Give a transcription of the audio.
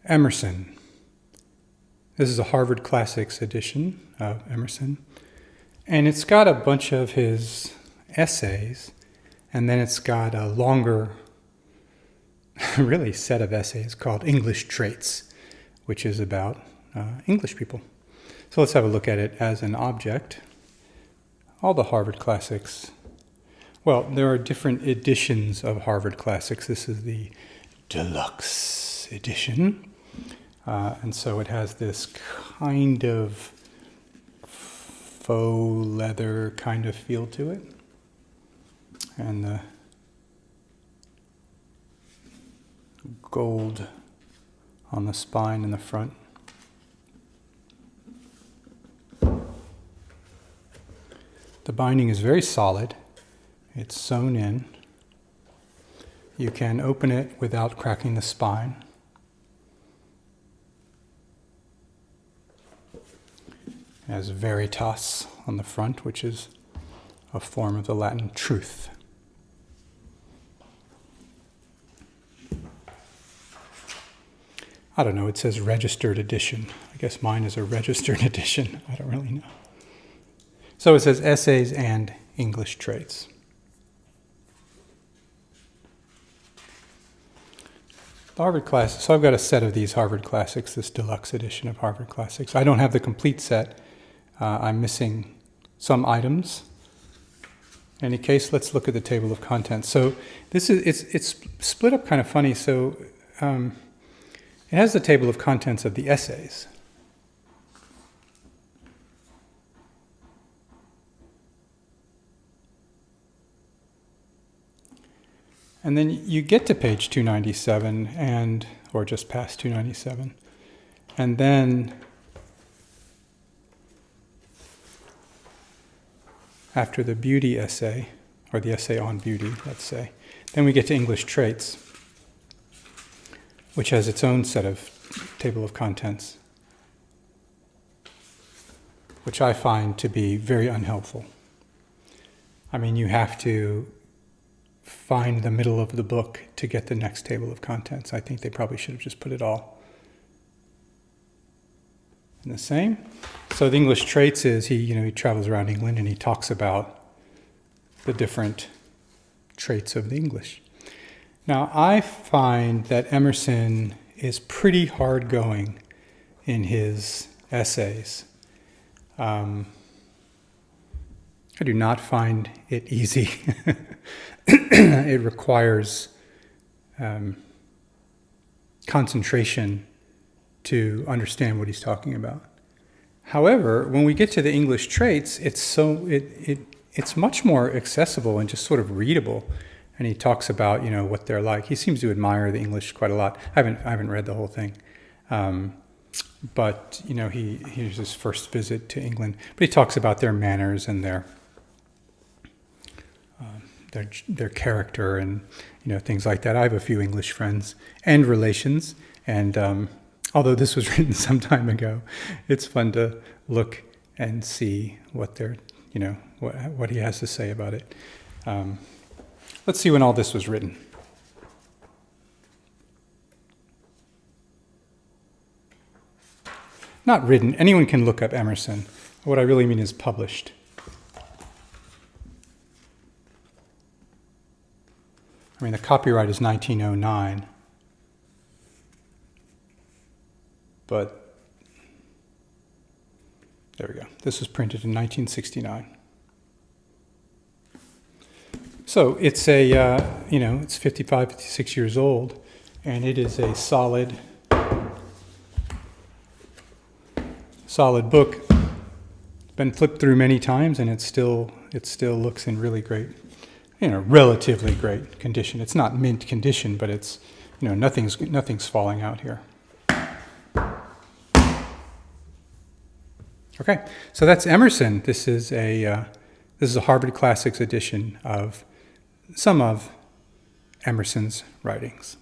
Emerson. This is a Harvard Classics edition of Emerson. And it's got a bunch of his essays, and then it's got a longer, really, set of essays called English Traits, which is about English people. So let's have a look at it as an object. All the Harvard Classics. Well, there are different editions of Harvard Classics. This is the deluxe edition. And so it has this kind of faux leather kind of feel to it. And the gold on the spine in the front. The binding is very solid. It's sewn in. You can open it without cracking the spine. It has veritas on the front, which is a form of the Latin truth. I don't know, it says registered edition. I guess mine is a registered edition. I don't really know. So it says essays and English traits. The Harvard Classics. So I've got a set of these Harvard Classics, this deluxe edition of Harvard Classics. I don't have the complete set. I'm missing some items. In any case, let's look at the table of contents. So this is it's split up kind of funny. So it has the table of contents of the essays. And then you get to page 297, or just past 297, and then after the beauty essay, or the essay on beauty, let's say, then we get to English traits, which has its own set of table of contents, which I find to be very unhelpful. I mean, you have to find the middle of the book to get the next table of contents. I think they probably should have just put it all in the same. So the English traits is he travels around England and he talks about the different traits of the English. Now I find that Emerson is pretty hard going in his essays. I do not find it easy. It requires concentration to understand what he's talking about. However, when we get to the English traits, it's much more accessible and just sort of readable. And he talks about what they're like. He seems to admire the English quite a lot. I haven't read the whole thing, but here's his first visit to England. But he talks about their manners and their character and things like that. I have a few English friends and relations, and although this was written some time ago, it's fun to look and see what they're what he has to say about it. Let's see when all this was written. Not written. Anyone can look up Emerson. What I really mean is published. I mean, the copyright is 1909, but there we go. This was printed in 1969. So it's it's 55, 56 years old, and it is a solid book. Been flipped through many times, and it still looks in really great, relatively great condition. It's not mint condition, but it's, nothing's falling out here. Okay, so that's Emerson. This is a Harvard Classics edition of some of Emerson's writings.